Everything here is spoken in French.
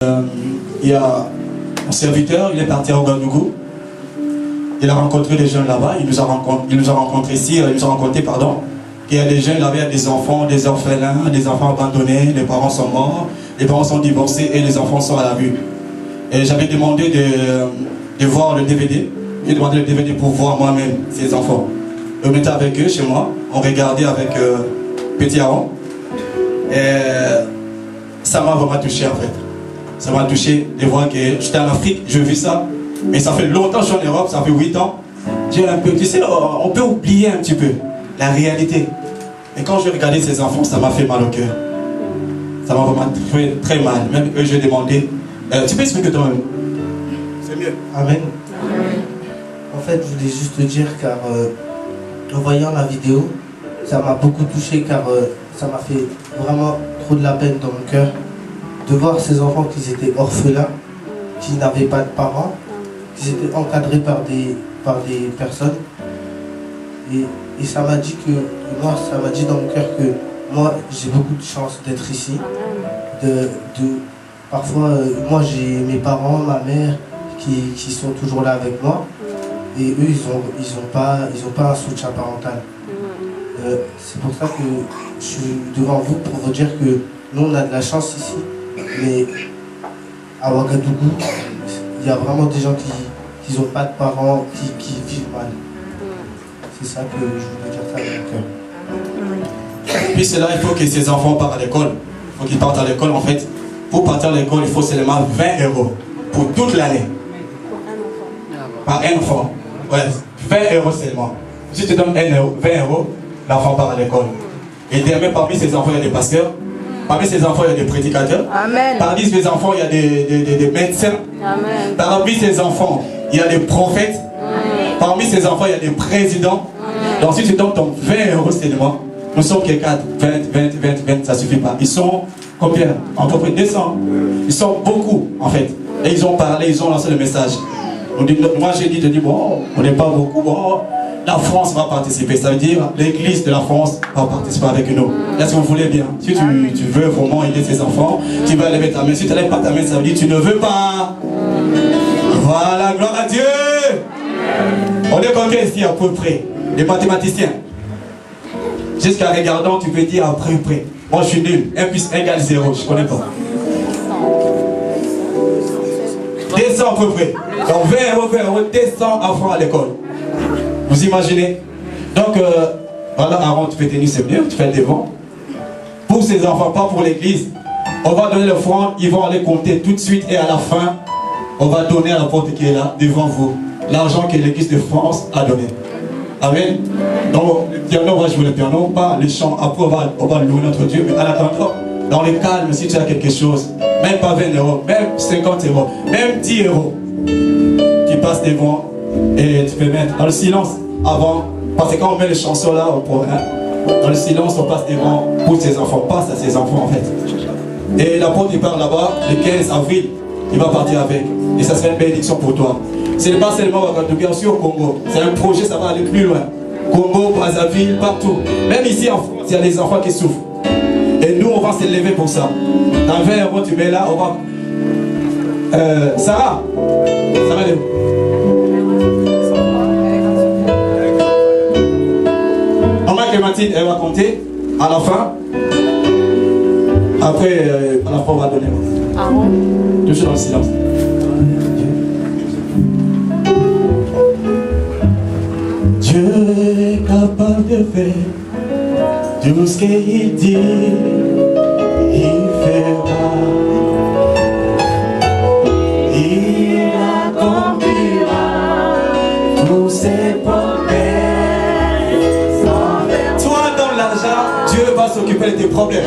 Il y a un serviteur, il est parti à Ouagadougou. Il a rencontré des jeunes là-bas, il nous a rencontrés ici, il nous a rencontré, pardon. Il y a des jeunes là-bas, il y a des enfants, des orphelins, des enfants abandonnés, les parents sont morts, les parents sont divorcés et les enfants sont à la rue. Et j'avais demandé de voir le DVD. J'ai demandé le DVD pour voir moi-même ces enfants. On était avec eux chez moi, on regardait avec Petit Aaron. Et ça m'a vraiment touché en fait. Ça m'a touché de voir que j'étais en Afrique, je vis ça. Mais ça fait longtemps que je suis en Europe, ça fait 8 ans. J'ai un peu, tu sais, on peut oublier un petit peu la réalité. Et quand je regardais ces enfants, ça m'a fait mal au cœur. Ça m'a vraiment fait très mal. Même eux, j'ai demandé, tu peux expliquer toi-même? C'est mieux. Amen. En fait, je voulais juste te dire, car en voyant la vidéo, ça m'a beaucoup touché, car ça m'a fait vraiment trop de la peine dans mon cœur de voir ces enfants qui étaient orphelins, qui n'avaient pas de parents, qui étaient encadrés par des personnes. Et ça m'a dit que, moi, ça m'a dit dans mon cœur que moi, j'ai beaucoup de chance d'être ici. Parfois, moi, j'ai mes parents, ma mère, qui sont toujours là avec moi. Et eux, ils ont pas un soutien parental. C'est pour ça que je suis devant vous pour vous dire que nous, on a de la chance ici. Mais à Ouagadougou, il y a vraiment des gens qui n'ont pas de parents, qui vivent mal. C'est ça que je voulais dire ça avec mon cœur. Puis c'est là, il faut que ces enfants partent à l'école. Il faut qu'ils partent à l'école en fait. Pour partir à l'école, il faut seulement 20 € pour toute l'année. Par un enfant. Ouais, 20 € seulement. Si tu donnes 20 €, l'enfant part à l'école. Et demain, parmi ces enfants, il y a des pasteurs. Parmi ces enfants, il y a des prédicateurs. Amen. Parmi ces enfants, il y a des médecins. Amen. Parmi ces enfants, il y a des prophètes. Amen. Parmi ces enfants, il y a des présidents. Amen. Donc si tu donnes ton 20 € seulement, nous sommes que 4, 20, ça ne suffit pas. Ils sont combien? À peu près 200. Ils sont beaucoup en fait. Et ils ont parlé, ils ont lancé le message. Moi j'ai dit, bon, on n'est pas beaucoup, bon, la France va participer. Ça veut dire l'église de la France va participer avec nous. Est-ce que vous voulez bien? Si tu veux vraiment aider ces enfants, tu vas lever ta main. Si tu ne lèves pas ta main, ça veut dire tu ne veux pas. Voilà, gloire à Dieu. On est combien ici à peu près? Les mathématiciens. Jusqu'à regardant, tu peux dire à peu près. Moi je suis nul. 1 plus 1 égale 0. Je ne connais pas. 200 à peu près. Donc 20 €, 200 enfants à l'école. Vous imaginez? Donc, voilà, Aaron, tu peux tenir, c'est mieux, tu fais devant. Pour ces enfants, pas pour l'église. On va donner l'offrande, ils vont aller compter tout de suite et à la fin, on va donner à la porte qui est là, devant vous, l'argent que l'église de France a donné. Amen. Donc, le piano, on va jouer le piano, pas le chant. Après, on va louer notre Dieu, mais à l'attendant, dans le calme, si tu as quelque chose, même pas 20 €, même 50 €, même 10 €, tu passes devant et tu peux mettre dans le silence avant. Parce que quand on met les chansons là, dans le silence, on passe devant pour ses enfants, passe à ses enfants en fait. Et l'apôtre il part là-bas, le 15 avril, il va partir avec. Et ça sera une bénédiction pour toi. Ce n'est pas seulement au Ouagadougou, aussi au Congo. C'est un projet, ça va aller plus loin. Congo, Brazzaville, partout. Même ici en France, il y a des enfants qui souffrent. Et nous, on va s'élever pour ça. Dans 20 €, tu mets là, on va... Sarah, Sarah, elle est où? Clémentine, elle va compter à la fin. Après, à la fin, on va donner. Toujours dans le silence. Dieu est capable de faire tout ce qu'il dit, il fera. Il accomplira tous ses promesses. Dieu va s'occuper de tes problèmes.